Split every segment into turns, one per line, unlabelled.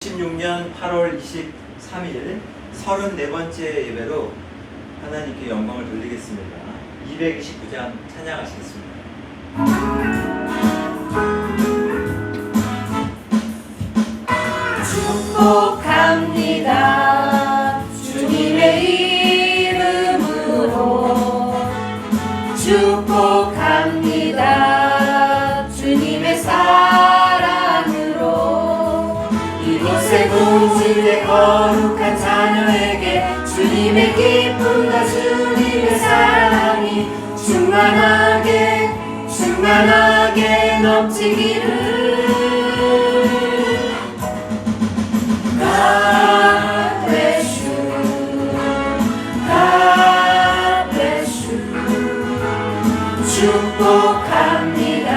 2016년 8월 23일 34번째 예배로 하나님께 영광을 돌리겠습니다. 229장 찬양하시겠습니다.
축복합니다. 주님의 이름으로 축복합니다. 주님의 사랑으로 이곳에 모인 거룩한 자녀에게 주님의 기쁨과 주님의 사랑이 충만하게 넘치기를. God bless you. God bless you. 축복합니다.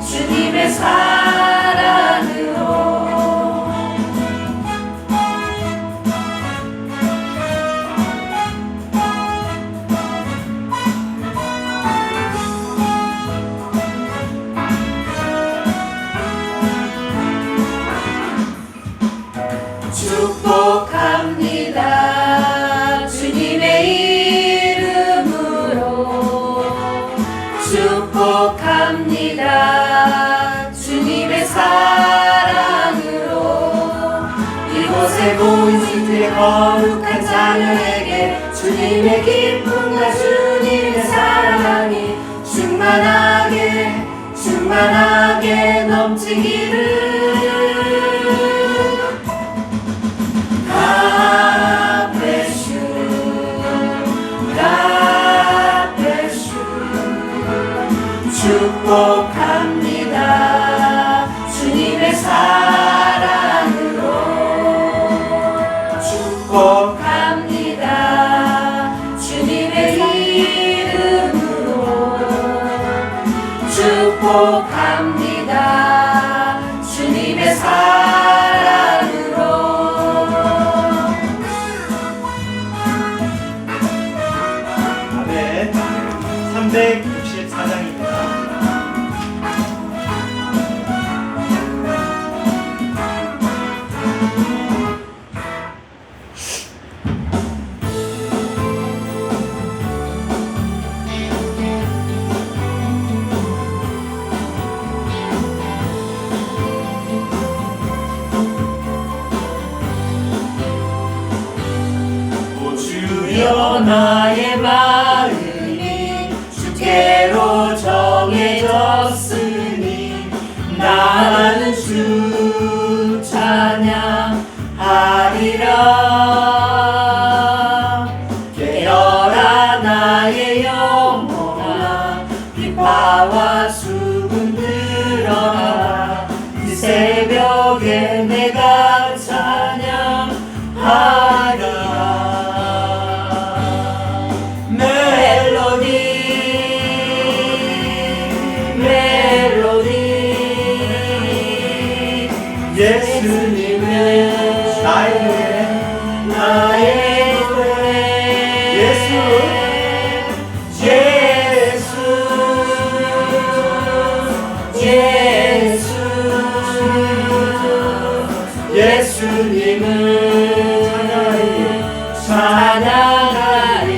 주님의 사랑으로. 축복합니다. 주님의 이름으로 축복합니다. 주님의 사랑으로 이곳에 모인 주의 거룩한 자녀에게 주님의 기쁨과 주님의 사랑이 충만하게 넘치기를. God bless you. God bless you. 축복합니다. 주님의 사랑으로 축복합니다. 주님의 이름으로 축복합니다. 주님의 사랑으로.
아멘. 364장입니다.
주여 나의 마음이 주께로 정해졌으니 나는 주 찬양하리라. 깨어라 나의 영혼아, 비파와 수군 들어라. 이 새벽에 내가 찬양하리라.
예수님은 나의 노래. 예수님은 찬양하리.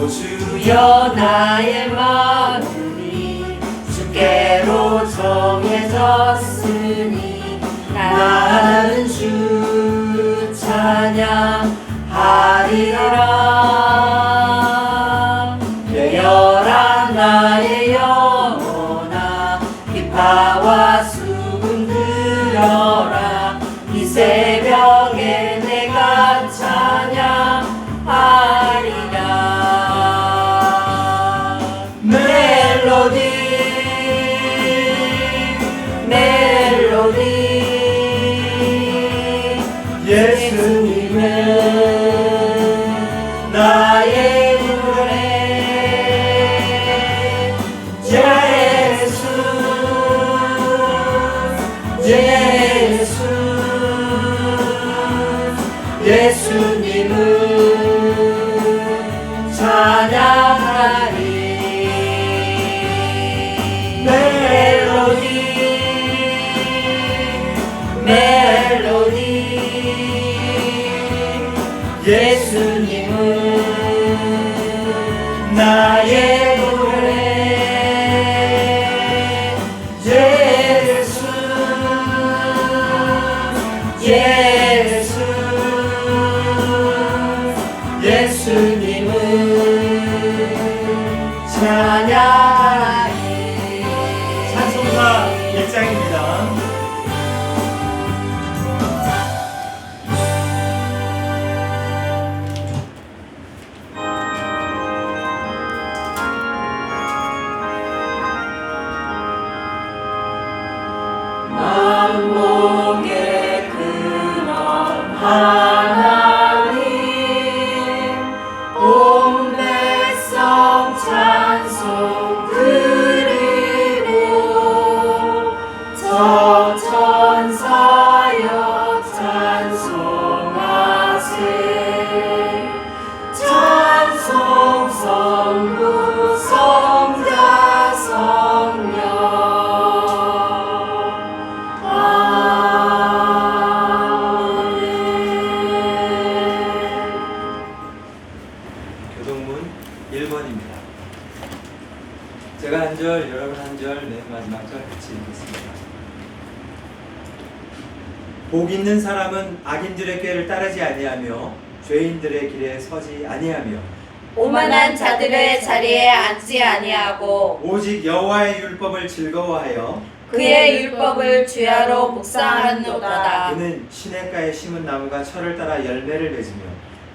주여 나의 마음이 주께로 정해졌으니 나는 주 찬양하리라. 깨어라 나의 영혼아, 비파와 수군 들어라. 이 새벽에 내가 찬양하리라.
예수님은 나의 노래. 예수 예수님을 찬양하리 멜로디 예수님은 나의 노래 예수 예수님은 찬양하리 찬송가 1장입니다. 만복의 근원 하나님 온 백성 찬송 드리고 저 천사여 찬송하세 찬송 성부 성자 성령
교동문 1번입니다. 제가 한 절, 여러분 한 절, 맨 마지막 절 같이 읽겠습니다. 복 있는 사람은 악인들의 꾀를 따르지 아니하며 죄인들의 길에 서지 아니하며
오만한 자들의 자리에 앉지 아니하고
오직 여호와의 율법을 즐거워하여
그의 율법을 주야로 묵상하노다.
그는 시냇가에 심은 나무가 철을 따라 열매를 맺으며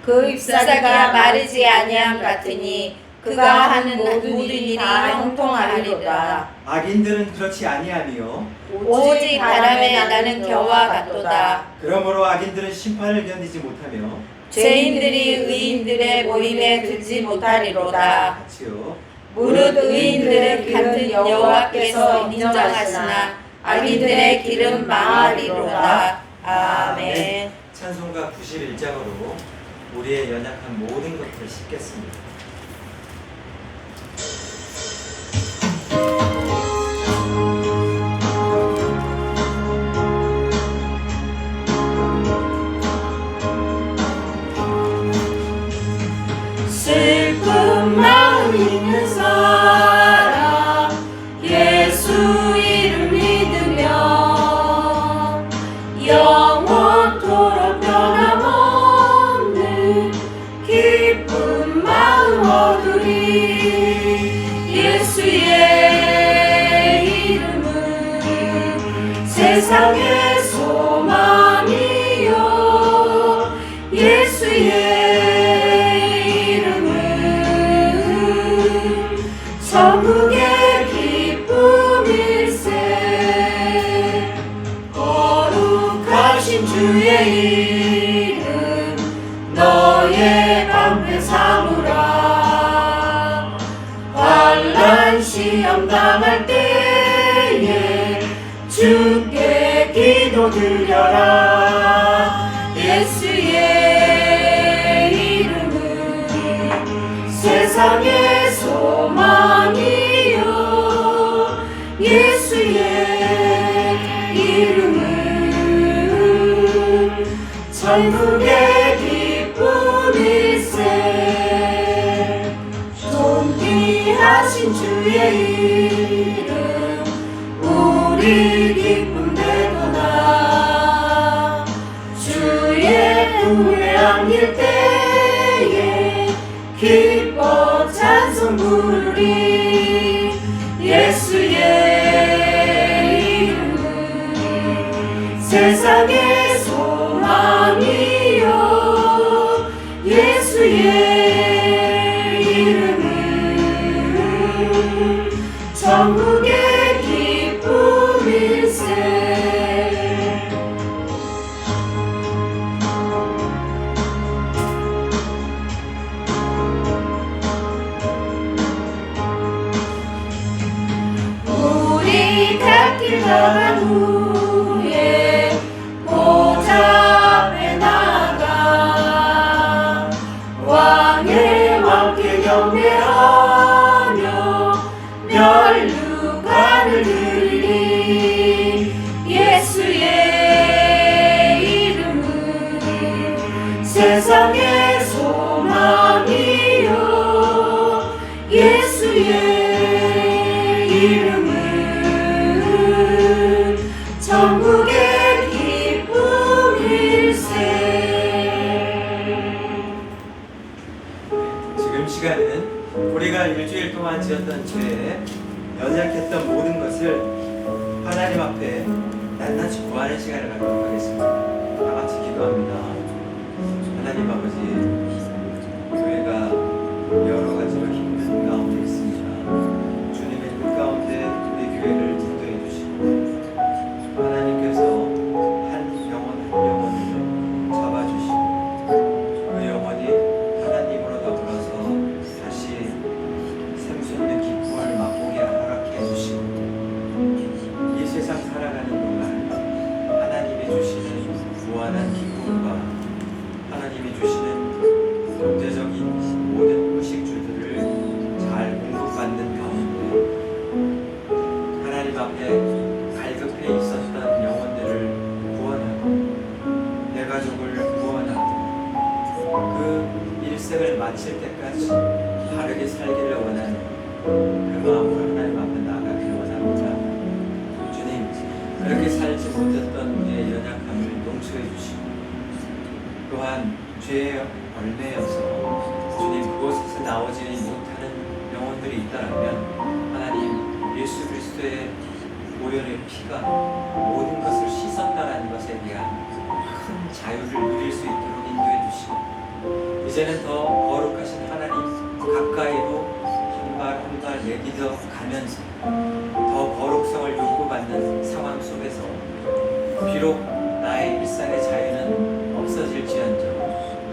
그 잎사귀가 마르지 아니함 같으니 그가 하는 모든 일이 다 형통하리로다.
악인들은 그렇지 아니하며
오직 바람에 나는 겨와 같도다.
그러므로 악인들은 심판을 견디지 못하며
죄인들이 의인들의 모임에 들지 못하리로다.
같이요.
무릇 의인들의 길은 여호와께서 인정하시나 악인들의 길은 망하리로다. 아멘.
찬송가 91장으로 우리의 연약한 모든 것을 씻겠습니다.
슬픈 마음 있는 사람 예수 이름 믿으며 영원토록 변함없는 기쁜 마음 얻으리 예수의 이름은 세상의 소망이요 예수의 천국의 기쁨일세 거룩하신 주의 이름 너의 방패 삼으라 환난 시험 당할 때에 주께 기도드려라 예수의 이름은 세상의 소망이요 예수의 이름은 천국의 기쁨일세 존귀하신 주의 이름 우리 기쁨 되도다 주의 품에 안길 때에 기뻐 찬송 부르리 예수의 이름은 세상의 소망이요 예수의 이름은 천국의 기쁨일세 갈 길 가간 후에 천국의 기쁨일세.
지금 시간은 우리가 일주일 동안 지었던 죄에 연약했던 모든 것을 하나님 앞에 낱낱이 구하는 시간을 갖도록 하겠습니다. 다 같이 기도합니다. 하나님 아버지, 교회가 여러 가지로 힘든 가운데 있습니다. 주님의 뜻 가운데 우리 교회를 인도해 주시고 하나님께서 한 영혼 한 영혼을 잡아주시고 그 영혼이 하나님으로 더불어서 다시 샘솟는 기쁨을 맛보게 허락해 주시고 이 세상 살아가는 동안 하나님이 주시는 무한한 기쁨과 하나님이 주시는 경제적인 모든 음식주들을 잘 공급받는 가운데 하나님 앞에 갈급해 있었던 영혼들을 구원하고 내 가족을 구원하고 그 일생을 마칠 때까지 바르게 살기를 원하는 그 마음으로 하나님 앞에 나아가기를 원합니다. 주님, 그렇게 살지 못했던 우리의 연약함을 용서해 주시고 또한 죄의 얼매여서 주님 그곳에서 나오지 못하는 영혼들이 있다면 하나님 예수 그리스도의 보혈의 피가 모든 것을 씻었다라는 것에 대한 큰 자유를 누릴 수 있도록 인도해 주시고 이제는 더 거룩하신 하나님 가까이로 한 발 한 발 내딛어 가면서 더 거룩성을 요구받는 상황 속에서 비록 나의 일상의 자유는 없어질지언정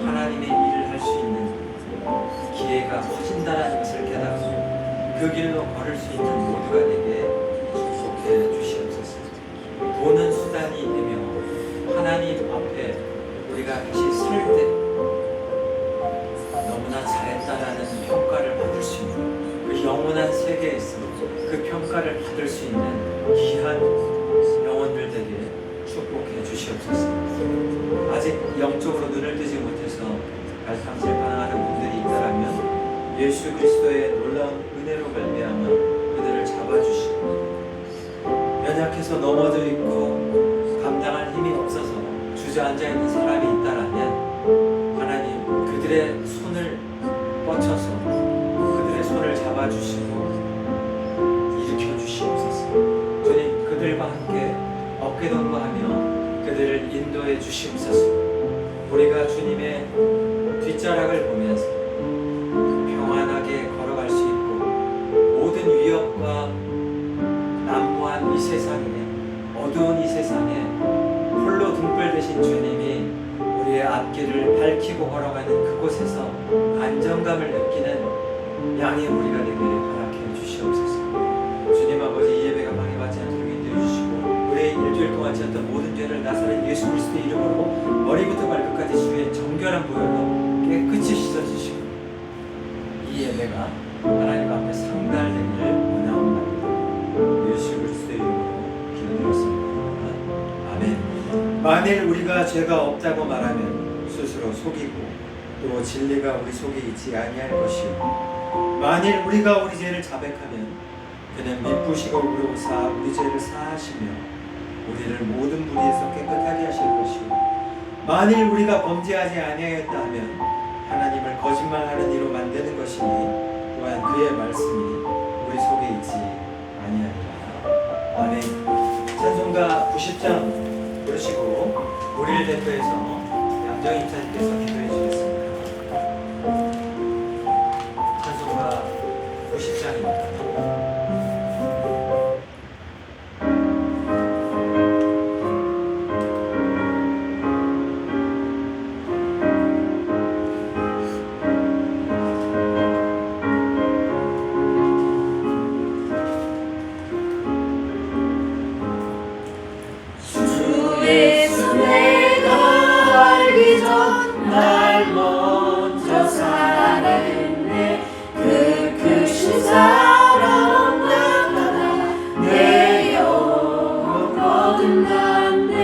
하나님의 일을 할 수 있는 기회가 커진다는 것을 깨닫고 그 길로 걸을 수 있는 모두가 되게 축복해 주시옵소서. 돈은 수단이 되며 하나님 앞에 우리가 다시 설 때 너무나 잘했다라는 평가를 받을 수 있는 그 영원한 세계에서 그 평가를 받을 수 있는 귀한 영혼들 되게 축복해 주시옵소서. 아직 영적으로 눈을 뜨지 못해서 갈팡질팡하는 분들이 있다라면 예수 그리스도의 놀라운 은혜로 말미암아 그들을 잡아주시고 연약해서 넘어져 있고 감당할 힘이 없어서 주저앉아 있는 사람이 있다라면 하나님 그들의 손을 뻗쳐서 그들의 손을 잡아주시고 일으켜 주시옵소서. 주님 그들과 함께 어깨동무하며 그들을 인도해 주시옵소서. 우리가 주님의 뒷자락을 보면서 평안하게 걸어갈 수 있고 모든 위협과 난무한 이 세상에 어두운 이 세상에 홀로 등불 되신 주님이 우리의 앞길을 밝히고 걸어가는 그곳에서 안정감을 느끼는 양의 우리가 되게 허락해 주시옵소서. 주님 아버지 이 예배가 방해받지 않도록 인도해 주시고 우리의 일주일 동안 지었던 모든 죄를 나사렛 예수 그리스도의 이름으로 머리부터 발끝까지 주의 정결한 보혈로 깨끗이 씻어주시고 이 예배가 하나님 앞에 상달되기를 원하옵나이다. 예수 그리스도의 이름으로 기도드렸습니다. 아멘. 만일 우리가 죄가 없다고 말하면 스스로 속이고 또 진리가 우리 속에 있지 아니할 것이요 만일 우리가 우리 죄를 자백하면 그는 미쁘시고 의로우사 우리 죄를 사하시며 우리를 모든 불의에서 깨끗하게 하실 것이요 만일 우리가 범죄하지 아니하였다 하면 하나님을 거짓말하는 이로 만드는 것이니 또한 그의 말씀이 우리 속에 있지 아니하리라. 아멘. 찬송가 90장 부르시고 우리를 대표해서 양정임 차님께서 기도해 주겠습니다. 찬송가 90장입니다.
예수 내가 알기 전 날 먼저 사랑했네. 그 크신 사랑 나타나 내 영혼 거듭났네.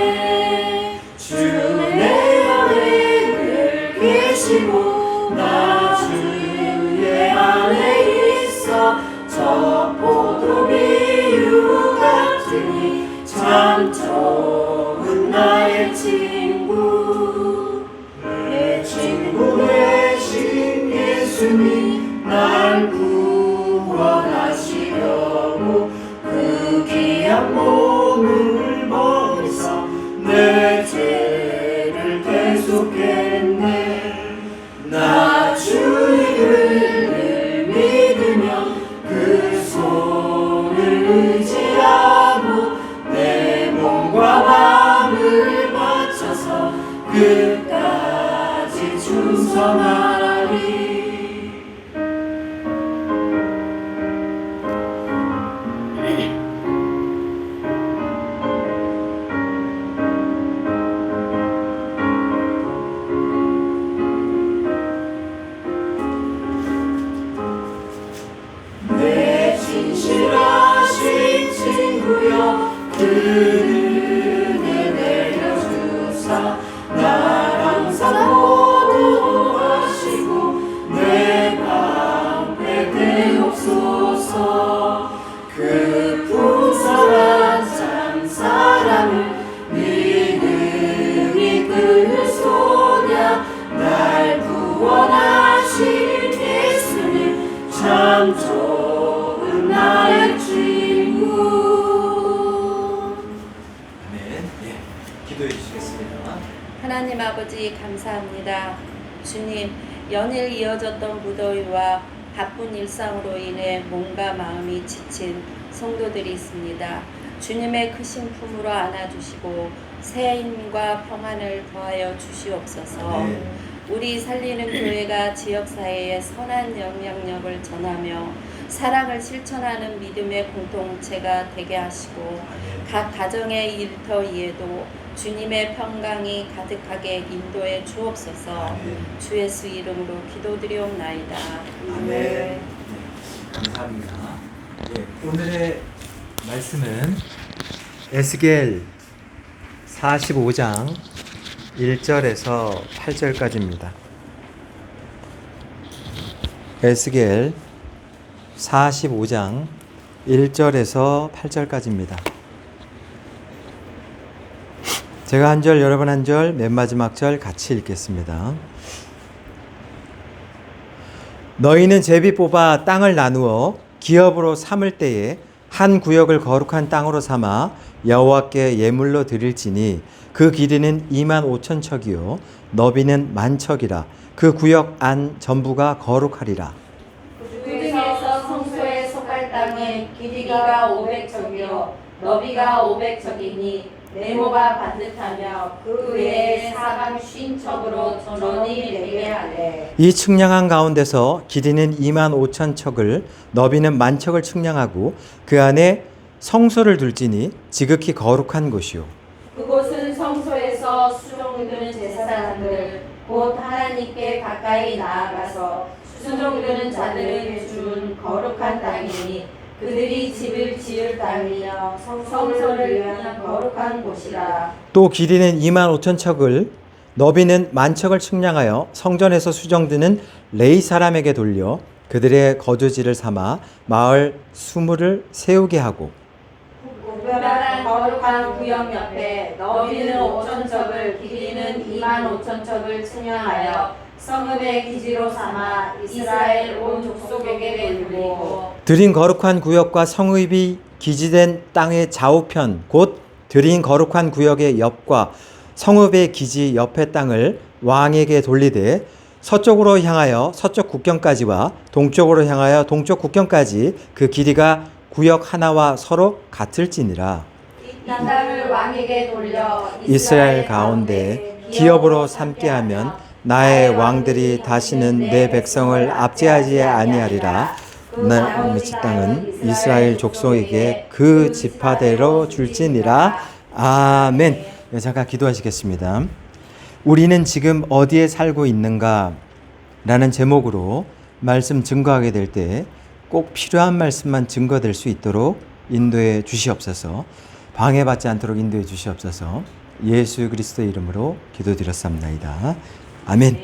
주는 내 안에 계시고 나 주의 안에 있어. 저 포도 비유 같으니 참 좋은 나의 친구 내 친구 되신 예수님 날 구원하시려고 그 귀한 몸을 버리사 내 죄를 대속했네 나 주님을 늘 믿으며 그 손을 의지하고 내 몸과 마음을 바쳐서 끝까지 충성하리 내 진실하신 친구여 그 은혜 내려주사 날 항상 보호하시고 내 방패 되옵소서 그 풍성한 참 사랑을 믿음이 그리스도냐 날 구원하신 예수님 참 좋은 나의 친구
아멘. 예, 기도해 주시겠습니다.
하나님 아버지 감사합니다. 주님, 연일 이어졌던 무더위와 바쁜 일상으로 인해 몸과 마음이 지친 성도들이 있습니다. 주님의 크신 품으로 안아주시고 새 힘과 평안을 더하여 주시옵소서.
아멘.
우리 살리는 교회가 지역사회에 선한 영향력을 전하며 사랑을 실천하는 믿음의 공동체가 되게 하시고
아멘.
각 가정의 일터 위에도 주님의 평강이 가득하게 인도해 주옵소서.
아멘.
주 예수 이름으로 기도드리옵나이다.
아멘. 네, 감사합니다. 예, 오늘의 말씀은 에스겔 45장 1절에서 8절까지입니다. 에스겔 45장 1절에서 8절까지입니다. 제가 한 절, 여러분 한 절, 맨 마지막 절 같이 읽겠습니다. 너희는 제비 뽑아 땅을 나누어 기업으로 삼을 때에 한 구역을 거룩한 땅으로 삼아 여호와께 예물로 드릴지니 그 길이는 25,000척이요 너비는 10,000척이라 그 구역 안 전부가 거룩하리라.
그 중에서 성소에 속할 땅은 길이가 500척이요 너비가 500척이니 네모가 반듯하며 그 외에 사방 50척으로 전원이 되게 하래.
이 측량한 가운데서 길이는 25,000척을 너비는 10,000척을 측량하고 그 안에 성소를 둘지니 지극히 거룩한 곳이요
그곳은 성소에서 수종드는 제사장들 곧 하나님께 가까이 나아가서 수종드는 자들을 준 거룩한 땅이니 그들이 집을 지을 땅이며 성소를 위한 거룩한 곳이라.
또 길이는 25,000척을 너비는 10,000척을 측량하여 성전에서 수정드는 레위 사람에게 돌려 그들의 거주지를 삼아 마을 수물을 세우게 하고
구별한 거룩한 구역 옆에 너비는 5,000척을 길이는 25,000척을 측량하여 성읍의 기지로 삼아 이스라엘 온 족속에게 돌리고
드린 거룩한 구역과 성읍이 기지된 땅의 좌우편 곧 드린 거룩한 구역의 옆과 성읍의 기지 옆의 땅을 왕에게 돌리되 서쪽으로 향하여 서쪽 국경까지와 동쪽으로 향하여 동쪽 국경까지 그 길이가 구역 하나와 서로 같을지니라.
이 땅을 왕에게 돌려
이스라엘 가운데 기업으로 삼게 하면 나의 왕들이 다시는 내 백성을 압제하지 아니하리라. 나머지 땅은 이스라엘 족속에게 그 지파대로 줄지니라. 아멘. 잠깐 기도하시겠습니다. 우리는 지금 어디에 살고 있는가? 라는 제목으로 말씀 증거하게 될 때 꼭 필요한 말씀만 증거될 수 있도록 인도해 주시옵소서. 방해받지 않도록 인도해 주시옵소서. 예수 그리스도의 이름으로 기도드렸습니다. 아멘.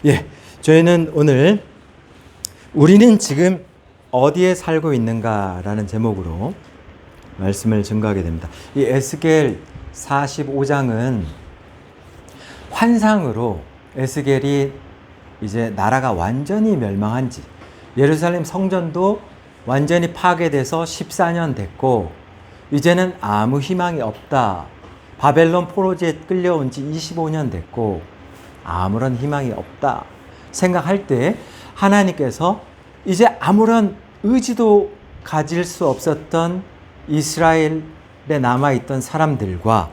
예, 저희는 오늘 우리는 지금 어디에 살고 있는가라는 제목으로
말씀을 증거하게 됩니다. 이 에스겔 45장은 환상으로 에스겔이 이제 나라가 완전히 멸망한지, 예루살렘 성전도 완전히 파괴돼서 14년 됐고 이제는 아무 희망이 없다. 바벨론 포로지에 끌려온 지 25년 됐고 아무런 희망이 없다 생각할 때 하나님께서 이제 아무런 의지도 가질 수 없었던 이스라엘에 남아있던 사람들과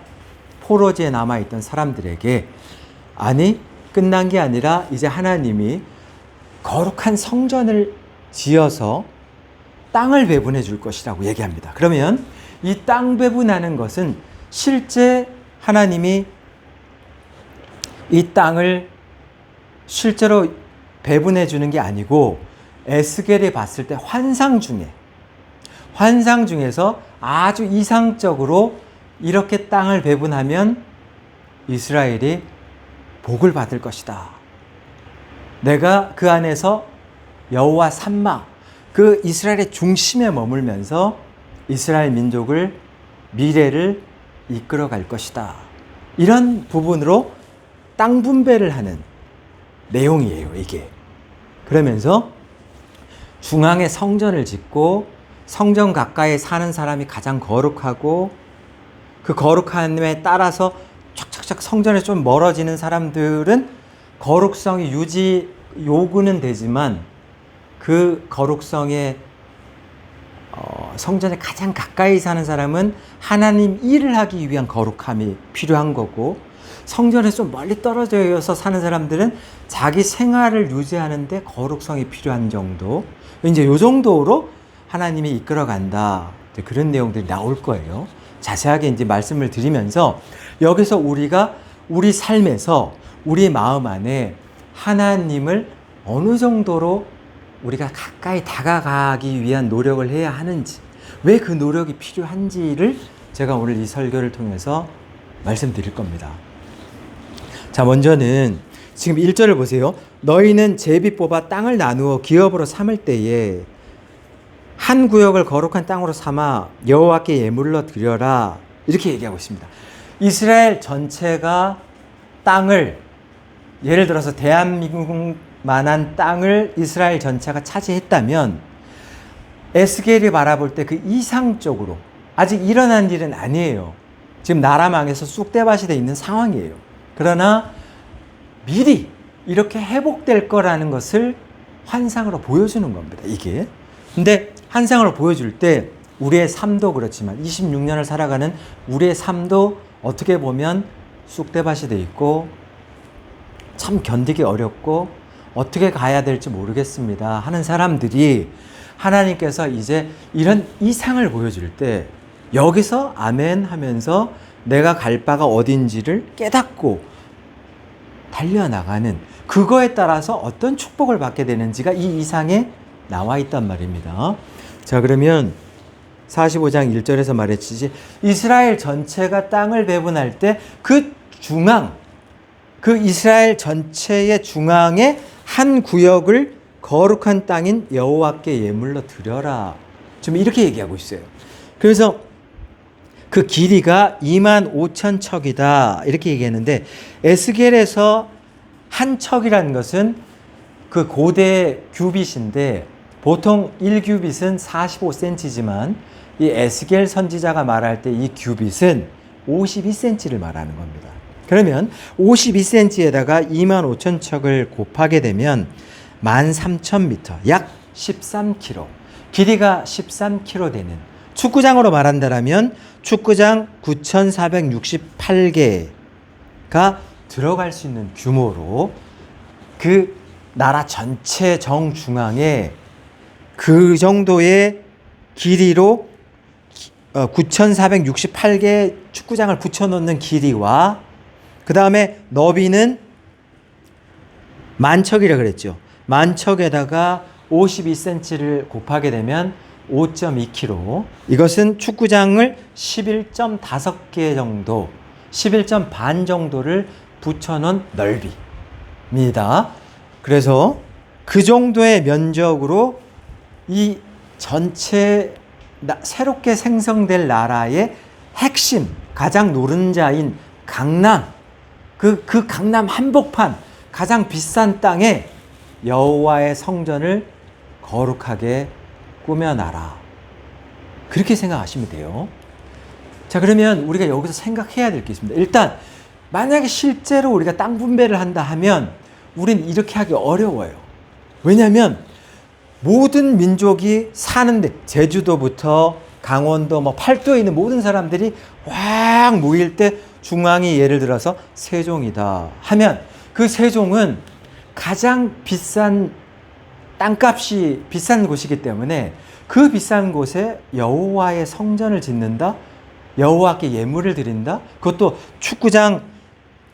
포로지에 남아있던 사람들에게, 아니 끝난 게 아니라 이제 하나님이 거룩한 성전을 지어서 땅을 배분해 줄 것이라고 얘기합니다. 그러면 이 땅 배분하는 것은 실제 하나님이 이 땅을 실제로 배분해 주는 게 아니고 에스겔이 봤을 때 환상 중에서 아주 이상적으로 이렇게 땅을 배분하면 이스라엘이 복을 받을 것이다. 내가 그 안에서 여호와 삼마, 그 이스라엘의 중심에 머물면서 이스라엘 민족을, 미래를 이끌어 갈 것이다. 이런 부분으로 땅 분배를 하는 내용이에요, 이게. 그러면서 중앙에 성전을 짓고 성전 가까이 사는 사람이 가장 거룩하고 그 거룩함에 따라서 촥촥촥 성전에 좀 멀어지는 사람들은 거룩성이 요구는 되지만 그 거룩성에 성전에 가장 가까이 사는 사람은 하나님 일을 하기 위한 거룩함이 필요한 거고, 성전에서 좀 멀리 떨어져서 사는 사람들은 자기 생활을 유지하는데 거룩성이 필요한 정도, 이제 요 정도로 하나님이 이끌어 간다. 그런 내용들이 나올 거예요. 자세하게 이제 말씀을 드리면서 여기서 우리가 우리 삶에서 우리 마음 안에 하나님을 어느 정도로 우리가 가까이 다가가기 위한 노력을 해야 하는지, 왜 그 노력이 필요한지를 제가 오늘 이 설교를 통해서 말씀드릴 겁니다. 자, 먼저는 지금 1절을 보세요. 너희는 제비 뽑아 땅을 나누어 기업으로 삼을 때에 한 구역을 거룩한 땅으로 삼아 여호와께 예물로 드려라. 이렇게 얘기하고 있습니다. 이스라엘 전체가 땅을, 예를 들어서 대한민국만한 땅을 이스라엘 전체가 차지했다면 에스겔이 바라볼 때 그 이상적으로, 아직 일어난 일은 아니에요. 지금 나라 망해서 쑥대밭이 돼 있는 상황이에요. 그러나 미리 이렇게 회복될 거라는 것을 환상으로 보여주는 겁니다, 이게. 근데 환상으로 보여줄 때 우리의 삶도 그렇지만 26년을 살아가는 우리의 삶도 어떻게 보면 쑥대밭이 돼 있고 참 견디기 어렵고 어떻게 가야 될지 모르겠습니다 하는 사람들이 하나님께서 이제 이런 이상을 보여줄 때 여기서 아멘 하면서 내가 갈 바가 어딘지를 깨닫고 달려나가는, 그거에 따라서 어떤 축복을 받게 되는지가 이 이상에 나와 있단 말입니다. 자, 그러면 45장 1절에서 말했듯이 이스라엘 전체가 땅을 배분할 때 그 중앙, 그 이스라엘 전체의 중앙에 한 구역을 거룩한 땅인 여호와께 예물로 드려라. 좀 이렇게 얘기하고 있어요. 그래서 그 길이가 25,000척이다. 이렇게 얘기했는데 에스겔에서 한 척이라는 것은 그 고대 규빗인데 보통 1규빗은 45cm지만 이 에스겔 선지자가 말할 때 이 규빗은 52cm를 말하는 겁니다. 그러면 52cm에다가 25,000척을 곱하게 되면 13,000m, 약 13km, 길이가 13km 되는, 축구장으로 말한다면 축구장 9,468개가 들어갈 수 있는 규모로 그 나라 전체 정중앙에 그 정도의 길이로 9,468개 축구장을 붙여놓는 길이와 그 다음에 너비는 만척이라 그랬죠. 만척에다가 52cm를 곱하게 되면 5.2km. 이것은 축구장을 11.5개 정도, 11점 반 정도를 붙여놓은 넓이입니다. 그래서 그 정도의 면적으로 이 전체 새롭게 생성될 나라의 핵심, 가장 노른자인 강남, 그 강남 한복판, 가장 비싼 땅에 여호와의 성전을 거룩하게 꾸며놔라. 그렇게 생각하시면 돼요. 자, 그러면 우리가 여기서 생각해야 될 게 있습니다. 일단 만약에 실제로 우리가 땅 분배를 한다 하면 우리는 이렇게 하기 어려워요. 왜냐하면 모든 민족이 사는데, 제주도부터 강원도 팔도에 있는 모든 사람들이 확 모일 때 중앙이 예를 들어서 세종이다 하면, 그 세종은 가장 비싼 땅값이 비싼 곳이기 때문에 그 비싼 곳에 여호와의 성전을 짓는다, 여호와께 예물을 드린다. 그것도 축구장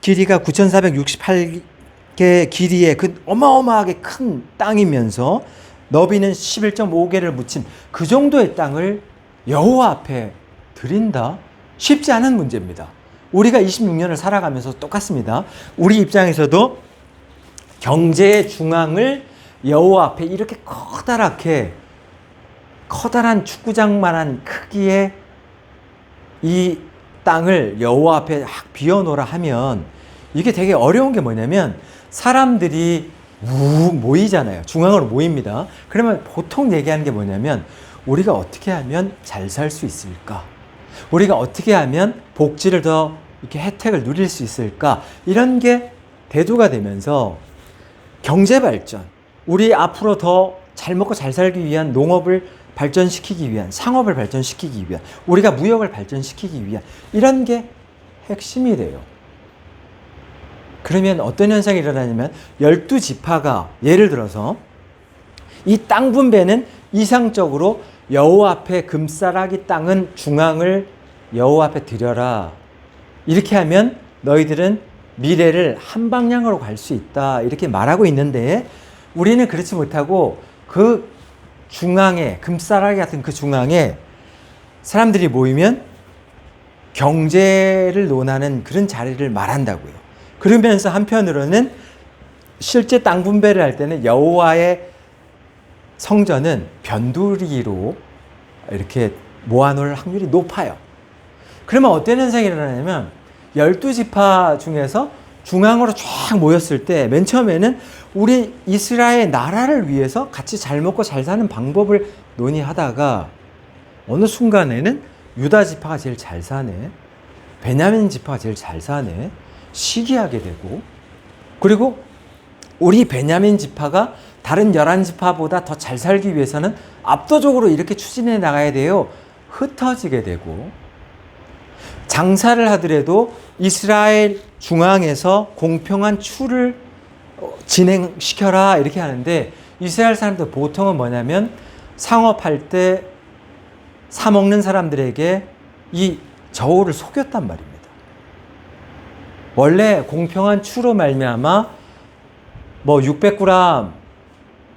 길이가 9,468개 길이의 그 어마어마하게 큰 땅이면서 너비는 11.5개를 묻힌 그 정도의 땅을 여호와 앞에 드린다. 쉽지 않은 문제입니다. 우리가 26년을 살아가면서 똑같습니다. 우리 입장에서도 경제의 중앙을 여호와 앞에 이렇게 커다란 축구장만한 크기의 이 땅을 여호와 앞에 비워놓으라 하면 이게 되게 어려운 게 뭐냐면, 사람들이 욱 모이잖아요. 중앙으로 모입니다. 그러면 보통 얘기하는 게 뭐냐면, 우리가 어떻게 하면 잘 살 수 있을까? 우리가 어떻게 하면 복지를 더 이렇게 혜택을 누릴 수 있을까? 이런 게 대두가 되면서 경제 발전, 우리 앞으로 더 잘 먹고 잘 살기 위한 농업을 발전시키기 위한, 상업을 발전시키기 위한, 우리가 무역을 발전시키기 위한 이런 게 핵심이 돼요. 그러면 어떤 현상이 일어나냐면 12지파가 예를 들어서 이 땅 분배는 이상적으로 여호와 앞에 금싸라기 땅은 중앙을 여호와 앞에 드려라. 이렇게 하면 너희들은 미래를 한 방향으로 갈 수 있다. 이렇게 말하고 있는데, 우리는 그렇지 못하고 그 중앙에, 금싸라기 같은 그 중앙에 사람들이 모이면 경제를 논하는 그런 자리를 말한다고요. 그러면서 한편으로는 실제 땅 분배를 할 때는 여호와의 성전은 변두리로 이렇게 모아놓을 확률이 높아요. 그러면 어떤 현상이 일어나냐면 12지파 중에서 중앙으로 쫙 모였을 때 맨 처음에는 우리 이스라엘 나라를 위해서 같이 잘 먹고 잘 사는 방법을 논의하다가 어느 순간에는 유다 지파가 제일 잘 사네, 베냐민 지파가 제일 잘 사네, 시기하게 되고, 그리고 우리 베냐민 지파가 다른 11지파보다 더 잘 살기 위해서는 압도적으로 이렇게 추진해 나가야 돼요. 흩어지게 되고, 장사를 하더라도 이스라엘 중앙에서 공평한 추를 진행시켜라 이렇게 하는데, 이스라엘 사람들 보통은 뭐냐면 상업할 때 사먹는 사람들에게 이 저울을 속였단 말입니다. 원래 공평한 추로 말미암아 600g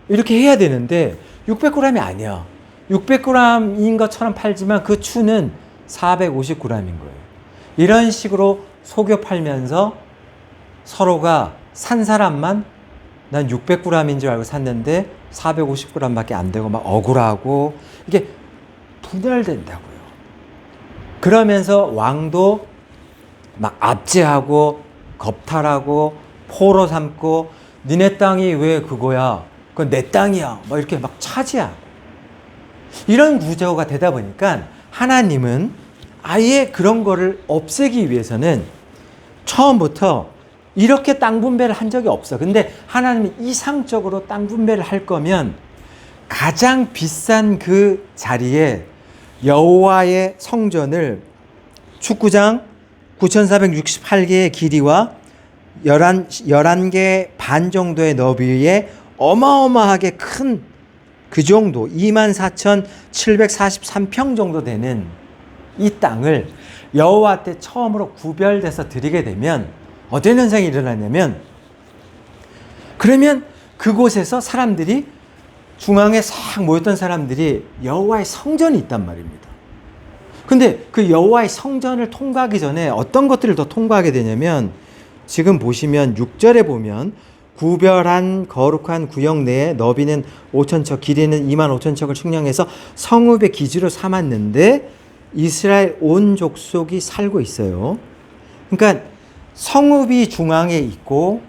이렇게 해야 되는데 600g이 아니야. 600g인 것처럼 팔지만 그 추는 450g인 거예요. 이런 식으로 속여 팔면서 서로가 산 사람만 난 600g인 줄 알고 샀는데 450g밖에 안 되고 막 억울하고, 이게 분열된다고요. 그러면서 왕도 막 압제하고 겁탈하고 포로 삼고, 니네 땅이 왜 그거야? 그건 내 땅이야. 막 이렇게 막 차지하고. 이런 구조가 되다 보니까 하나님은 아예 그런 거를 없애기 위해서는 처음부터 이렇게 땅 분배를 한 적이 없어. 근데 하나님이 이상적으로 땅 분배를 할 거면 가장 비싼 그 자리에 여호와의 성전을 축구장 9,468개의 길이와 11개 반 정도의 너비에 어마어마하게 큰 그 정도 24,743평 정도 되는 이 땅을 여호와 때 처음으로 구별돼서 드리게 되면 어떤 현상이 일어나냐면, 그러면 그곳에서 사람들이 중앙에 싹 모였던 사람들이 여호와의 성전이 있단 말입니다. 근데 그 여호와의 성전을 통과하기 전에 어떤 것들을 더 통과하게 되냐면, 지금 보시면 6절에 보면 구별한 거룩한 구역 내에 너비는 5,000척, 길이는 25,000척을 측량해서 성읍의 기지로 삼았는데 이스라엘 온 족속이 살고 있어요. 그러니까 성읍이 중앙에 있고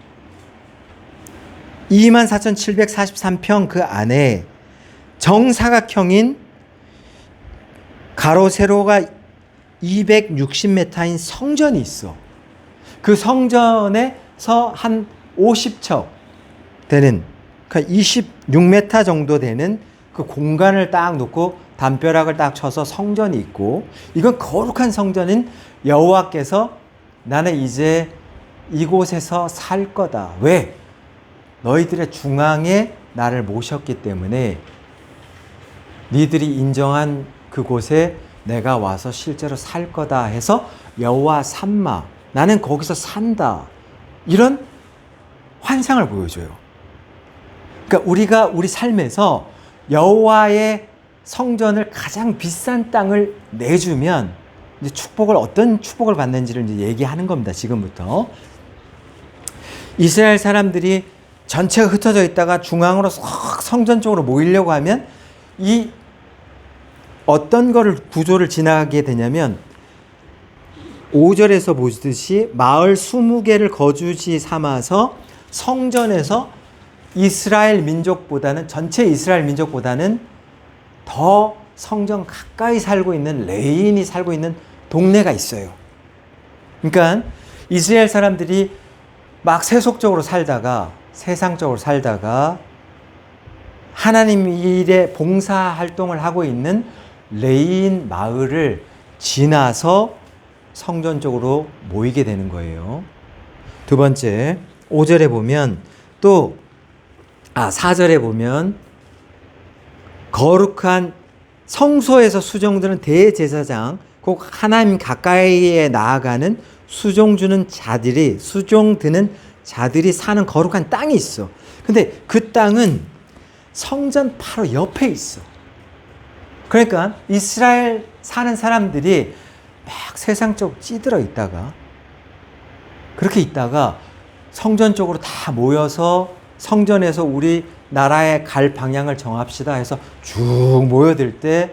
24,743평 그 안에 정사각형인 가로 세로가 260m인 성전이 있어. 그 성전에서 한 50척 되는, 그러니까 26m 정도 되는 그 공간을 딱 놓고 담벼락을 딱 쳐서 성전이 있고, 이건 거룩한 성전인 여호와께서 나는 이제 이곳에서 살 거다. 왜? 너희들의 중앙에 나를 모셨기 때문에 니들이 인정한 그곳에 내가 와서 실제로 살 거다 해서 여호와 삼마, 나는 거기서 산다, 이런 환상을 보여줘요. 그러니까 우리가 우리 삶에서 여호와의 성전을 가장 비싼 땅을 내주면 이제 축복을, 어떤 축복을 받는지를 이제 얘기하는 겁니다. 지금부터 이스라엘 사람들이 전체가 흩어져 있다가 중앙으로 성전 쪽으로 모이려고 하면 이 어떤 거를 구조를 지나게 되냐면 5절에서 보시듯이 마을 20개를 거주지 삼아서 성전에서 이스라엘 민족보다는, 전체 이스라엘 민족보다는 더 성전 가까이 살고 있는 레인이 살고 있는 동네가 있어요. 그러니까 이스라엘 사람들이 막 세속적으로 살다가, 세상적으로 살다가 하나님 일에 봉사 활동을 하고 있는 레인 마을을 지나서 성전 쪽으로 모이게 되는 거예요. 두 번째, 5절에 보면 또 4절에 보면 거룩한 성소에서 수종드는 대제사장, 곧 하나님 가까이에 나아가는 수종드는 자들이 사는 거룩한 땅이 있어. 근데 그 땅은 성전 바로 옆에 있어. 그러니까 이스라엘 사는 사람들이 막 세상적으로 찌들어 있다가, 그렇게 있다가 성전 쪽으로 다 모여서 성전에서 우리 나라에 갈 방향을 정합시다 해서 쭉 모여들 때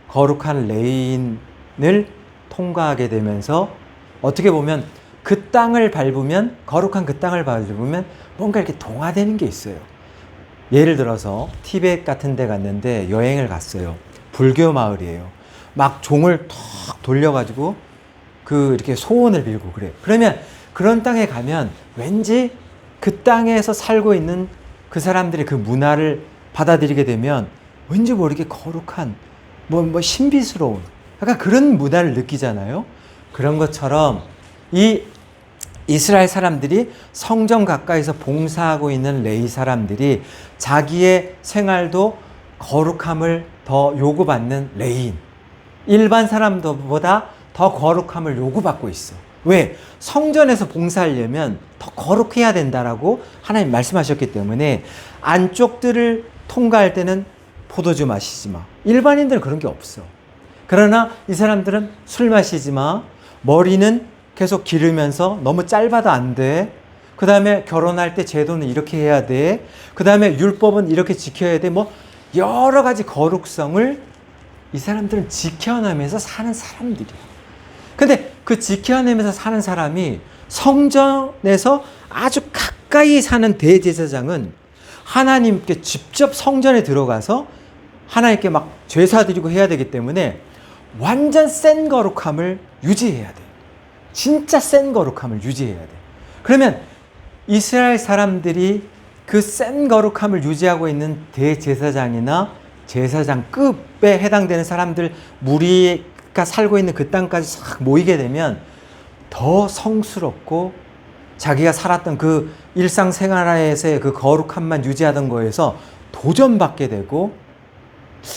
거룩한 레인을 통과하게 되면서 어떻게 보면 그 땅을 밟으면, 거룩한 그 땅을 밟으면 뭔가 이렇게 동화되는 게 있어요. 예를 들어서 티베트 같은 데 갔는데 여행을 갔어요. 불교 마을이에요. 막 종을 턱 돌려가지고 이렇게 소원을 빌고 그래요. 그러면 그런 땅에 가면 왠지 그 땅에서 살고 있는 그 사람들의 그 문화를 받아들이게 되면 왠지 모르게 거룩한, 신비스러운, 약간 그런 문화를 느끼잖아요. 그런 것처럼 이 이스라엘 사람들이 성전 가까이서 봉사하고 있는 레위 사람들이 자기의 생활도 거룩함을 더 요구받는 레위인, 일반 사람들보다 더 거룩함을 요구받고 있어. 왜? 성전에서 봉사하려면 더 거룩해야 된다라고 하나님 말씀하셨기 때문에 안쪽들을 통과할 때는 포도주 마시지 마. 일반인들은 그런 게 없어. 그러나 이 사람들은 술 마시지 마. 머리는 계속 기르면서 너무 짧아도 안 돼. 그 다음에 결혼할 때 제도는 이렇게 해야 돼. 그 다음에 율법은 이렇게 지켜야 돼. 여러 가지 거룩성을 이 사람들은 지켜내면서 사는 사람들이야. 근데 그 지켜내면서 사는 사람이 성전에서 아주 가까이 사는 대제사장은 하나님께 직접 성전에 들어가서 하나님께 막 제사드리고 해야 되기 때문에 완전 센 거룩함을 유지해야 돼. 진짜 센 거룩함을 유지해야 돼. 그러면 이스라엘 사람들이 그 센 거룩함을 유지하고 있는 대제사장이나 제사장급에 해당되는 사람들 무리가 살고 있는 그 땅까지 싹 모이게 되면 더 성스럽고 자기가 살았던 그 일상생활에서의 그 거룩함만 유지하던 거에서 도전받게 되고,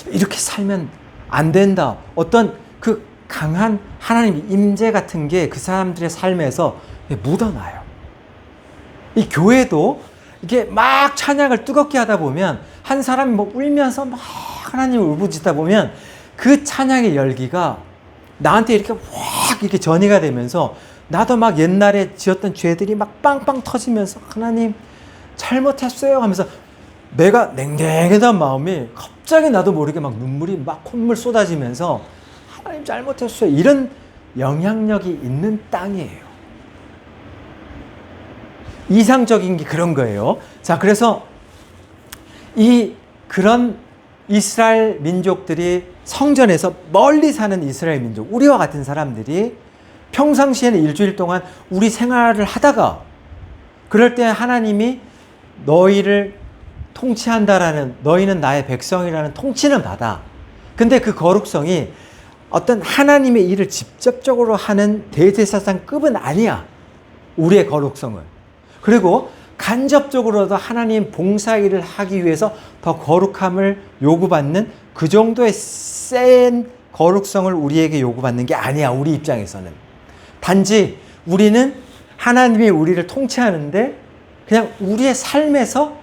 이렇게 살면 안 된다, 어떤 그 강한 하나님 임재 같은 게 그 사람들의 삶에서 묻어나요. 이 교회도 이게 막 찬양을 뜨겁게 하다 보면 한 사람이 울면서 막 하나님을 울부짖다 보면 그 찬양의 열기가 나한테 이렇게 확 이렇게 전이가 되면서 나도 막 옛날에 지었던 죄들이 막 빵빵 터지면서 하나님 잘못했어요 하면서 내가 냉랭하던 마음이 갑자기 나도 모르게 막 눈물이 막 콧물 쏟아지면서 하나님 잘못했어요. 이런 영향력이 있는 땅이에요. 이상적인 게 그런 거예요. 자, 그래서 그런 이스라엘 민족들이 성전에서 멀리 사는 이스라엘 민족, 우리와 같은 사람들이 평상시에는 일주일 동안 우리 생활을 하다가 그럴 때 하나님이 너희를 통치한다라는, 너희는 나의 백성이라는 통치는 받아. 근데 그 거룩성이 어떤 하나님의 일을 직접적으로 하는 대제사장급은 아니야. 우리의 거룩성은. 그리고 간접적으로도 하나님 봉사 일을 하기 위해서 더 거룩함을 요구받는 그 정도의 센 거룩성을 우리에게 요구받는 게 아니야. 우리 입장에서는. 단지 우리는 하나님이 우리를 통치하는데 그냥 우리의 삶에서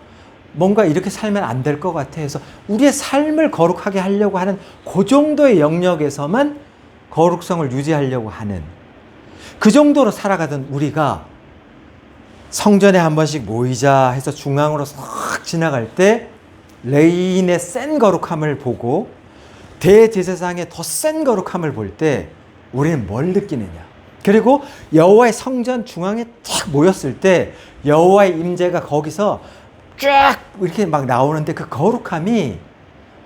뭔가 이렇게 살면 안 될 것 같아 해서 우리의 삶을 거룩하게 하려고 하는 그 정도의 영역에서만 거룩성을 유지하려고 하는, 그 정도로 살아가던 우리가 성전에 한 번씩 모이자 해서 중앙으로 싹 지나갈 때 레인의 센 거룩함을 보고 대제사장의 더 센 거룩함을 볼 때 우리는 뭘 느끼느냐. 그리고 여호와의 성전 중앙에 탁 모였을 때 여호와의 임재가 거기서 쫙 이렇게 막 나오는데 그 거룩함이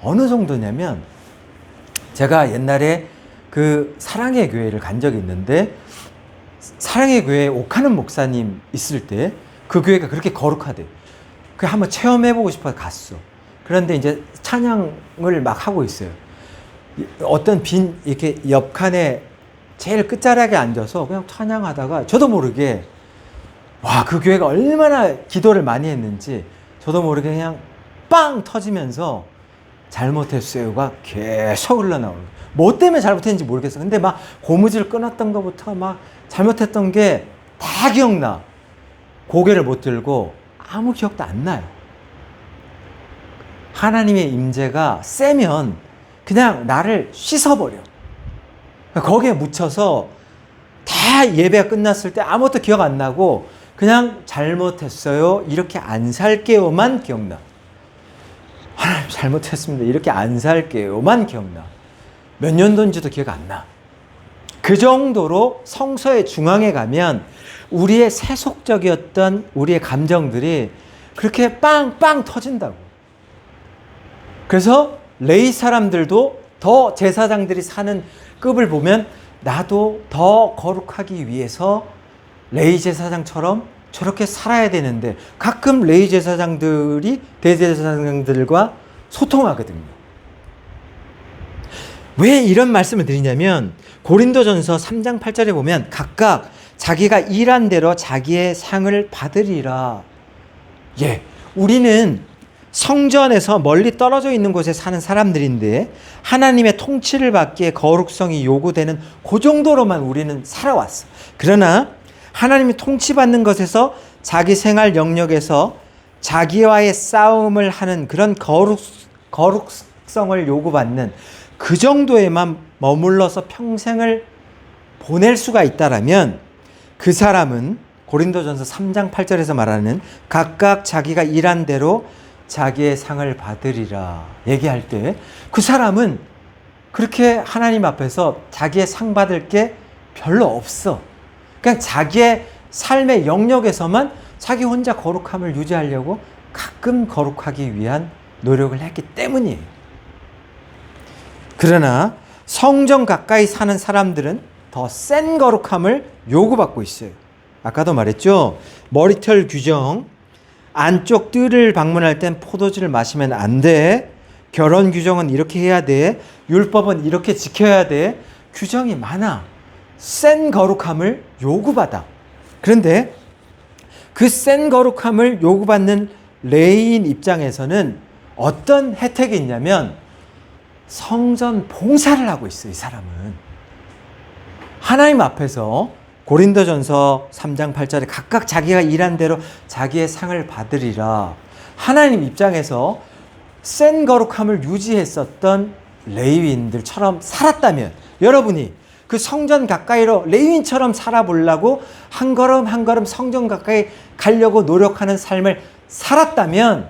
어느 정도냐면, 제가 옛날에 그 사랑의 교회를 간 적이 있는데 사랑의 교회에 옥하는 목사님 있을 때 그 교회가 그렇게 거룩하대. 그 한번 체험해보고 싶어서 갔어. 그런데 이제 찬양을 막 하고 있어요. 어떤 빈 이렇게 옆칸에 제일 끝자락에 앉아서 그냥 찬양하다가 저도 모르게 와, 그 교회가 얼마나 기도를 많이 했는지 저도 모르게 그냥 빵 터지면서 잘못했어요가 계속 흘러나오는 거예요. 뭐 때문에 잘못했는지 모르겠어. 근데 막 고무줄 끊었던 것부터 막 잘못했던 게 다 기억나. 고개를 못 들고 아무 기억도 안 나요. 하나님의 임재가 세면 그냥 나를 씻어버려. 거기에 묻혀서 다 예배가 끝났을 때 아무것도 기억 안 나고 그냥 잘못했어요 이렇게 안 살게요만 기억나. 하나님 잘못했습니다 이렇게 안 살게요만 기억나. 몇 년도인지도 기억 안 나. 그 정도로 성서의 중앙에 가면 우리의 세속적이었던 우리의 감정들이 그렇게 빵빵 터진다고. 그래서 레위 사람들도 더 제사장들이 사는 급을 보면 나도 더 거룩하기 위해서 레위 제사장처럼 저렇게 살아야 되는데 가끔 레위 제사장들이 대제사장들과 소통하거든요. 왜 이런 말씀을 드리냐면 고린도전서 3장 8절에 보면 각각 자기가 일한 대로 자기의 상을 받으리라. 예, 우리는 성전에서 멀리 떨어져 있는 곳에 사는 사람들인데 하나님의 통치를 받기에 거룩성이 요구되는 그 정도로만 우리는 살아왔어. 그러나 하나님이 통치받는 것에서 자기 생활 영역에서 자기와의 싸움을 하는 그런 거룩성을 요구받는 그 정도에만 머물러서 평생을 보낼 수가 있다라면 그 사람은 고린도전서 3장 8절에서 말하는 각각 자기가 일한 대로 자기의 상을 받으리라 얘기할 때 그 사람은 그렇게 하나님 앞에서 자기의 상 받을 게 별로 없어. 그냥 자기의 삶의 영역에서만 자기 혼자 거룩함을 유지하려고 가끔 거룩하기 위한 노력을 했기 때문이에요. 그러나 성전 가까이 사는 사람들은 더 센 거룩함을 요구받고 있어요. 아까도 말했죠. 머리털 규정, 안쪽 뜰을 방문할 땐 포도주를 마시면 안 돼. 결혼 규정은 이렇게 해야 돼. 율법은 이렇게 지켜야 돼. 규정이 많아. 센 거룩함을 요구받아. 그런데 그 센 거룩함을 요구받는 레위인 입장에서는 어떤 혜택이 있냐면 성전 봉사를 하고 있어요. 이 사람은 하나님 앞에서 고린도전서 3장 8절에 각각 자기가 일한 대로 자기의 상을 받으리라. 하나님 입장에서 센 거룩함을 유지했었던 레위인들처럼 살았다면 여러분이 그 성전 가까이로 레위인처럼 살아보려고 한 걸음 한 걸음 성전 가까이 가려고 노력하는 삶을 살았다면,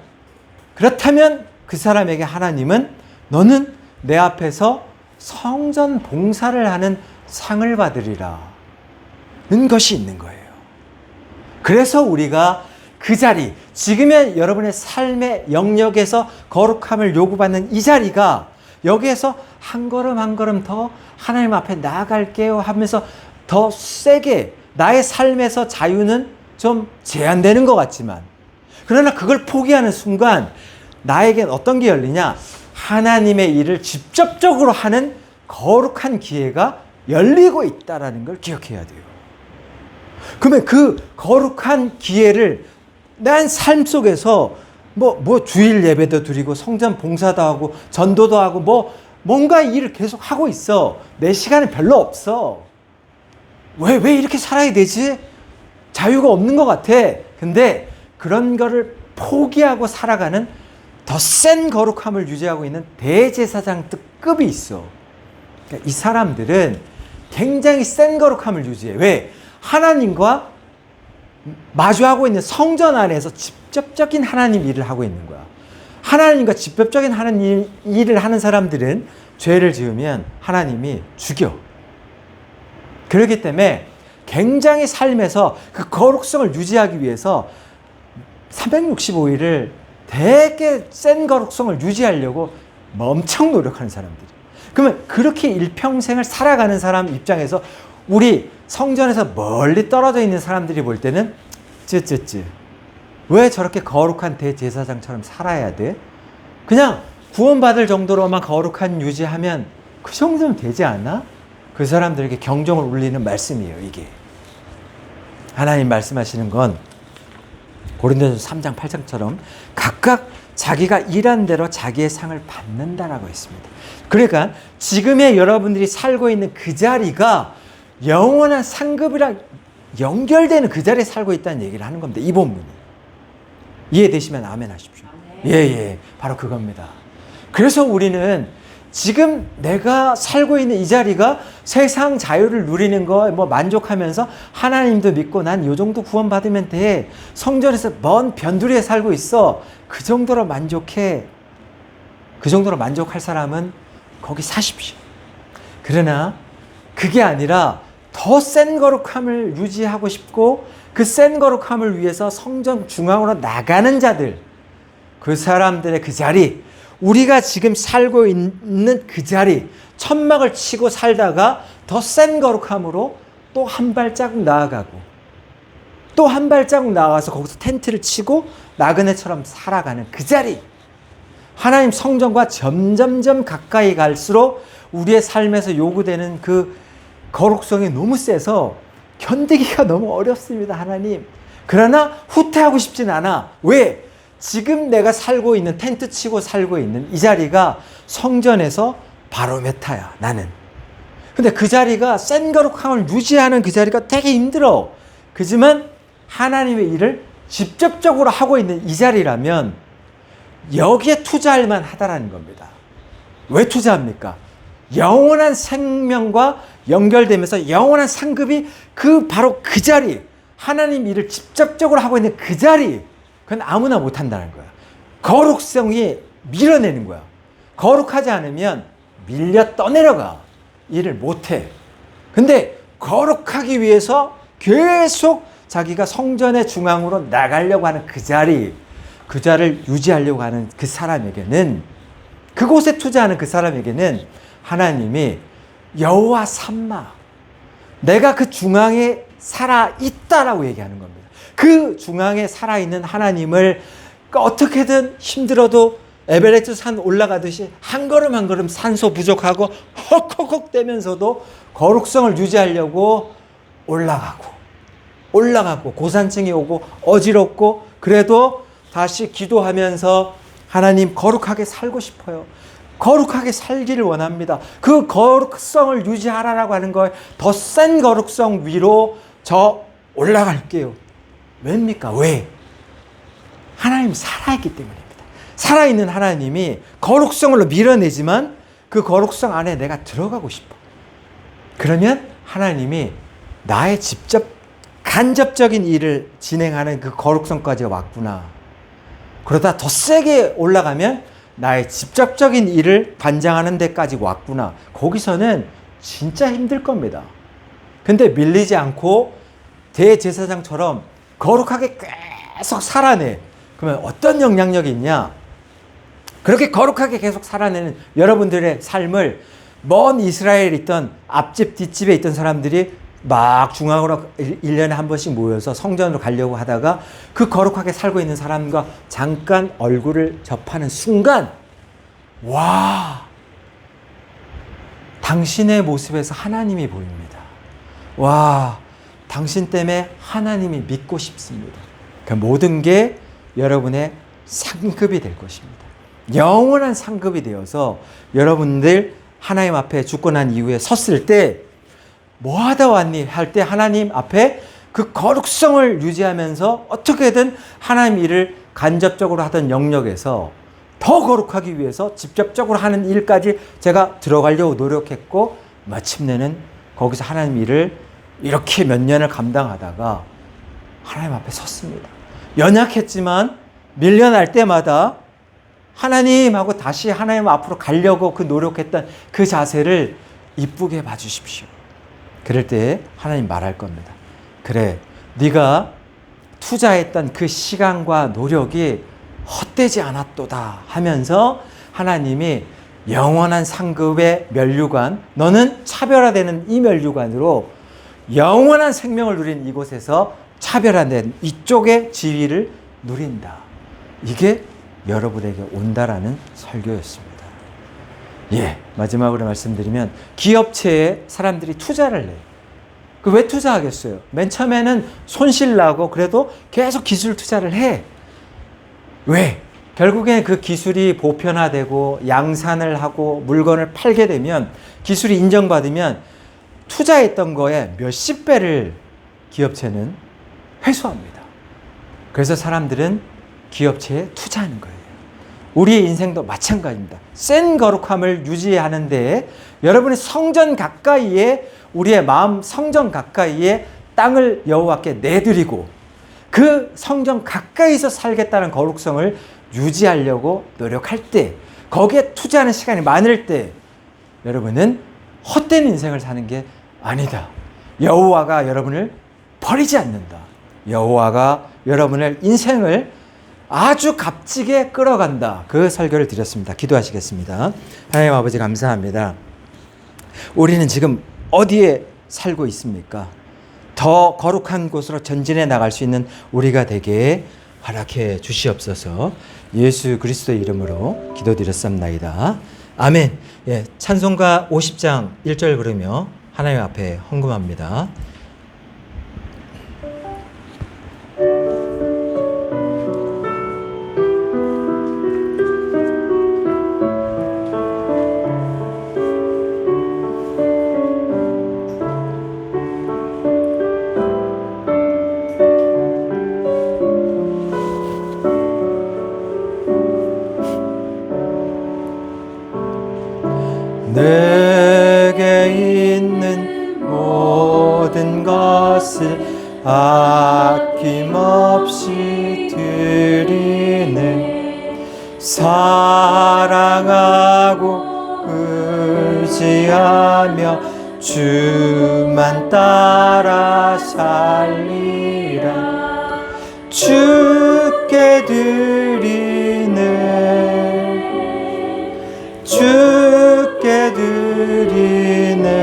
그렇다면 그 사람에게 하나님은 너는 내 앞에서 성전 봉사를 하는 상을 받으리라 는 것이 있는 거예요. 그래서 우리가 그 자리, 지금의 여러분의 삶의 영역에서 거룩함을 요구받는 이 자리가 여기에서 한 걸음 한 걸음 더 하나님 앞에 나아갈게요 하면서 더 세게 나의 삶에서 자유는 좀 제한되는 것 같지만, 그러나 그걸 포기하는 순간 나에겐 어떤 게 열리냐? 하나님의 일을 직접적으로 하는 거룩한 기회가 열리고 있다는 걸 기억해야 돼요. 그러면 그 거룩한 기회를 난 삶 속에서 뭐 주일 예배도 드리고 성전 봉사도 하고 전도도 하고 뭔가 일을 계속 하고 있어. 내 시간은 별로 없어. 왜 이렇게 살아야 되지? 자유가 없는 것 같아. 근데 그런 거를 포기하고 살아가는 더 센 거룩함을 유지하고 있는 대제사장 급이 있어. 그러니까 이 사람들은 굉장히 센 거룩함을 유지해. 왜? 하나님과 마주하고 있는 성전 안에서 직접적인 하나님 일을 하고 있는 거야. 하나님과 직접적인 하나님 일을 하는 사람들은 죄를 지으면 하나님이 죽여. 그렇기 때문에 굉장히 삶에서 그 거룩성을 유지하기 위해서 365일을 되게 센 거룩성을 유지하려고 엄청 노력하는 사람들이. 그러면 그렇게 일평생을 살아가는 사람 입장에서 우리 성전에서 멀리 떨어져 있는 사람들이 볼 때는 왜 저렇게 거룩한 대제사장처럼 살아야 돼? 그냥 구원받을 정도로만 거룩한 유지하면 그 정도면 되지 않아? 그 사람들에게 경종을 울리는 말씀이에요, 이게. 하나님 말씀하시는 건 고린도전서 3장 8장처럼 각각 자기가 일한 대로 자기의 상을 받는다라고 했습니다. 그러니까 지금의 여러분들이 살고 있는 그 자리가 영원한 상급이랑 연결되는 그 자리에 살고 있다는 얘기를 하는 겁니다. 이 본문이. 이해되시면 아멘 하십시오. 예, 바로 그겁니다. 그래서 우리는 지금 내가 살고 있는 이 자리가 세상 자유를 누리는 거 만족하면서 하나님도 믿고 난 요 정도 구원받으면 돼. 성전에서 먼 변두리에 살고 있어. 그 정도로 만족해. 그 정도로 만족할 사람은 거기 사십시오. 그러나 그게 아니라 더 센 거룩함을 유지하고 싶고 그 센 거룩함을 위해서 성전 중앙으로 나가는 자들, 그 사람들의 그 자리, 우리가 지금 살고 있는 그 자리, 천막을 치고 살다가 더 센 거룩함으로 또 한 발자국 나아가고 또 한 발자국 나아가서 거기서 텐트를 치고 나그네처럼 살아가는 그 자리, 하나님 성전과 점점점 가까이 갈수록 우리의 삶에서 요구되는 그 거룩성이 너무 세서 견디기가 너무 어렵습니다, 하나님. 그러나 후퇴하고 싶진 않아. 왜? 지금 내가 살고 있는, 텐트 치고 살고 있는 이 자리가 성전에서 바로메타야, 나는. 근데 그 자리가 센 거룩함을 유지하는 그 자리가 되게 힘들어. 그지만 하나님의 일을 직접적으로 하고 있는 이 자리라면 여기에 투자할 만하다라는 겁니다. 왜 투자합니까? 영원한 생명과 연결되면서 영원한 상급이 바로 그 자리, 하나님 일을 직접적으로 하고 있는 그 자리, 그건 아무나 못한다는 거야. 거룩성이 밀어내는 거야. 거룩하지 않으면 밀려 떠내려가. 일을 못해. 근데 거룩하기 위해서 계속 자기가 성전의 중앙으로 나가려고 하는 그 자리, 그 자리를 유지하려고 하는 그 사람에게는, 그곳에 투자하는 그 사람에게는 하나님이 여호와 삼마, 내가 그 중앙에 살아있다라고 얘기하는 겁니다. 그 중앙에 살아있는 하나님을 어떻게든 힘들어도 에베레스트 산 올라가듯이 한 걸음 한 걸음 산소 부족하고 헉헉헉대면서도 거룩성을 유지하려고 올라가고 고산층이 오고 어지럽고 그래도 다시 기도하면서 하나님 거룩하게 살고 싶어요. 거룩하게 살기를 원합니다. 그 거룩성을 유지하라라고 하는 걸 더 센 거룩성 위로 저 올라갈게요. 왜입니까? 왜? 하나님 살아있기 때문입니다. 살아있는 하나님이 거룩성으로 밀어내지만 그 거룩성 안에 내가 들어가고 싶어. 그러면 하나님이 나의 직접 간접적인 일을 진행하는 그 거룩성까지 왔구나. 그러다 더 세게 올라가면 나의 직접적인 일을 관장하는 데까지 왔구나. 거기서는 진짜 힘들 겁니다. 근데 밀리지 않고 대제사장처럼 거룩하게 계속 살아내. 그러면 어떤 영향력이 있냐? 그렇게 거룩하게 계속 살아내는 여러분들의 삶을 먼 이스라엘에 있던 앞집 뒷집에 있던 사람들이 막 중앙으로 1년에 한 번씩 모여서 성전으로 가려고 하다가 그 거룩하게 살고 있는 사람과 잠깐 얼굴을 접하는 순간, 와, 당신의 모습에서 하나님이 보입니다. 와, 당신 때문에 하나님이 믿고 싶습니다. 그 모든 게 여러분의 상급이 될 것입니다. 영원한 상급이 되어서 여러분들 하나님 앞에 죽고 난 이후에 섰을 때 뭐 하다 왔니? 할 때 하나님 앞에 그 거룩성을 유지하면서 어떻게든 하나님 일을 간접적으로 하던 영역에서 더 거룩하기 위해서 직접적으로 하는 일까지 제가 들어가려고 노력했고 마침내는 거기서 하나님 일을 이렇게 몇 년을 감당하다가 하나님 앞에 섰습니다. 연약했지만 밀려날 때마다 하나님 하고 다시 하나님 앞으로 가려고 그 노력했던 그 자세를 이쁘게 봐주십시오. 그럴 때 하나님 말할 겁니다. 그래, 네가 투자했던 그 시간과 노력이 헛되지 않았도다 하면서 하나님이 영원한 상급의 면류관, 너는 차별화되는 이 면류관으로 영원한 생명을 누린 이곳에서 차별화된 이쪽의 지위를 누린다. 이게 여러분에게 온다라는 설교였습니다. 예, 마지막으로 말씀드리면 기업체에 사람들이 투자를 해요. 그 왜 투자하겠어요? 맨 처음에는 손실 나고 그래도 계속 기술 투자를 해. 왜? 결국엔 그 기술이 보편화되고 양산을 하고 물건을 팔게 되면 기술이 인정받으면 투자했던 거에 몇십 배를 기업체는 회수합니다. 그래서 사람들은 기업체에 투자하는 거예요. 우리의 인생도 마찬가지입니다. 센 거룩함을 유지하는 데에 여러분의 성전 가까이에, 우리의 마음 성전 가까이에 땅을 여호와께 내드리고 그 성전 가까이서 살겠다는 거룩성을 유지하려고 노력할 때, 거기에 투자하는 시간이 많을 때 여러분은 헛된 인생을 사는 게 아니다. 여호와가 여러분을 버리지 않는다. 여호와가 여러분의 인생을 아주 값지게 끌어간다. 그 설교를 드렸습니다. 기도하시겠습니다. 하나님 아버지 감사합니다. 우리는 지금 어디에 살고 있습니까? 더 거룩한 곳으로 전진해 나갈 수 있는 우리가 되게 허락해 주시옵소서. 예수 그리스도의 이름으로 기도드렸습니다. 아멘. 예, 찬송가 50장 1절 부르며 하나님 앞에 헌금합니다. 내게 있는 모든 것을 아낌없이 드리네. 사랑하고 의지하며 주만 따라 살리라. 주께 드리네. 주께 드리네.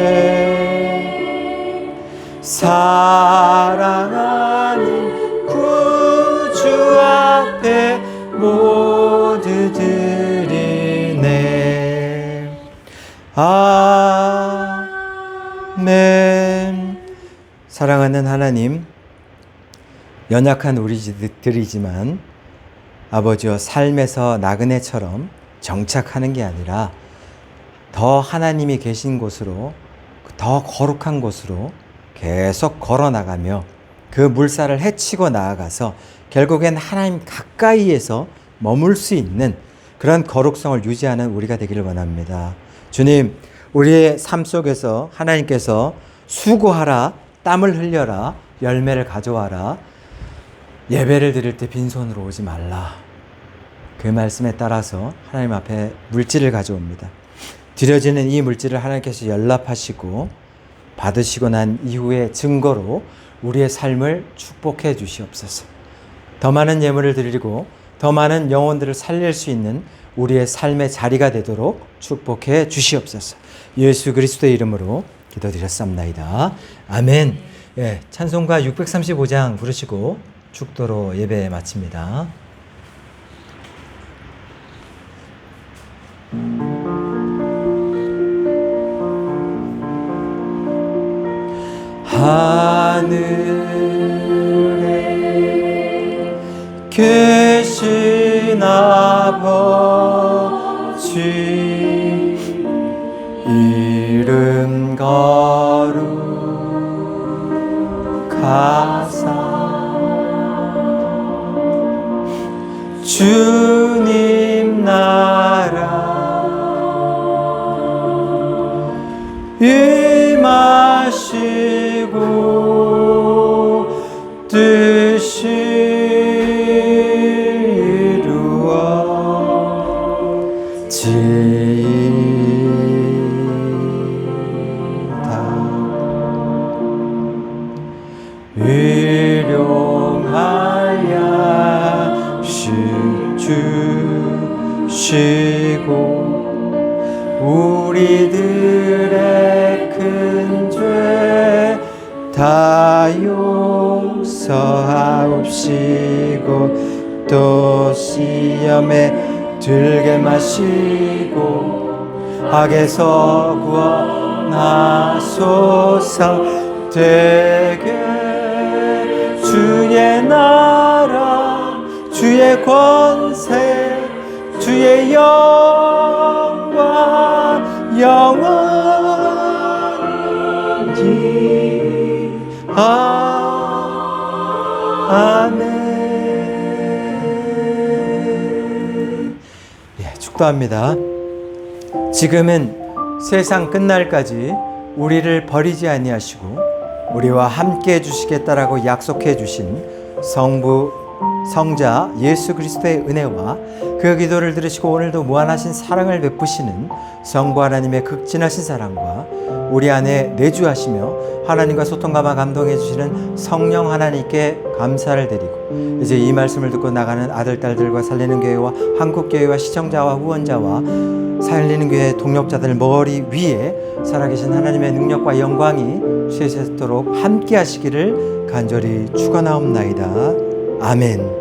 사랑하는 구주 앞에 모두 드리네. 아멘. 사랑하는 하나님, 연약한 우리들이지만 아버지여 삶에서 나그네처럼 정착하는 게 아니라 더 하나님이 계신 곳으로, 더 거룩한 곳으로 계속 걸어나가며 그 물살을 헤치고 나아가서 결국엔 하나님 가까이에서 머물 수 있는 그런 거룩성을 유지하는 우리가 되기를 원합니다. 주님, 우리의 삶 속에서 하나님께서 수고하라, 땀을 흘려라, 열매를 가져와라, 예배를 드릴 때 빈손으로 오지 말라, 그 말씀에 따라서 하나님 앞에 물질을 가져옵니다. 드려지는 이 물질을 하나님께서 연락하시고 받으시고 난 이후의 증거로 우리의 삶을 축복해 주시옵소서. 더 많은 예물을 드리고 더 많은 영혼들을 살릴 수 있는 우리의 삶의 자리가 되도록 축복해 주시옵소서. 예수 그리스도의 이름으로 기도드렸습니다. 아멘. 예, 찬송가 635장 부르시고 축도로 예배 마칩니다. 하늘에 계신 아버지 이름 거룩하사 주님 나라 임하시고 뜻이 이루어지이다. 일용하여 주시고 우리들의 큰 죄 다 용서하옵시고 또 시험에 들게 마시고 악에서 구원하소서. 되게 주의 나라 주의 권세 주의 영광 영원히 아멘. 예, 축도합니다. 지금은 세상 끝날까지 우리를 버리지 아니하시고 우리와 함께 해주시겠다라고 약속해 주신 성부 성자 예수 그리스도의 은혜와 그 기도를 들으시고 오늘도 무한하신 사랑을 베푸시는 성부 하나님의 극진하신 사랑과 우리 안에 내주하시며 하나님과 소통감화 감동해 주시는 성령 하나님께 감사를 드리고 이제 이 말씀을 듣고 나가는 아들 딸들과 살리는 교회와 한국교회와 시청자와 후원자와 살리는 교회 동력자들 머리 위에 살아계신 하나님의 능력과 영광이 쇠쇠토록 함께 하시기를 간절히 축원하옵나이다. 아멘.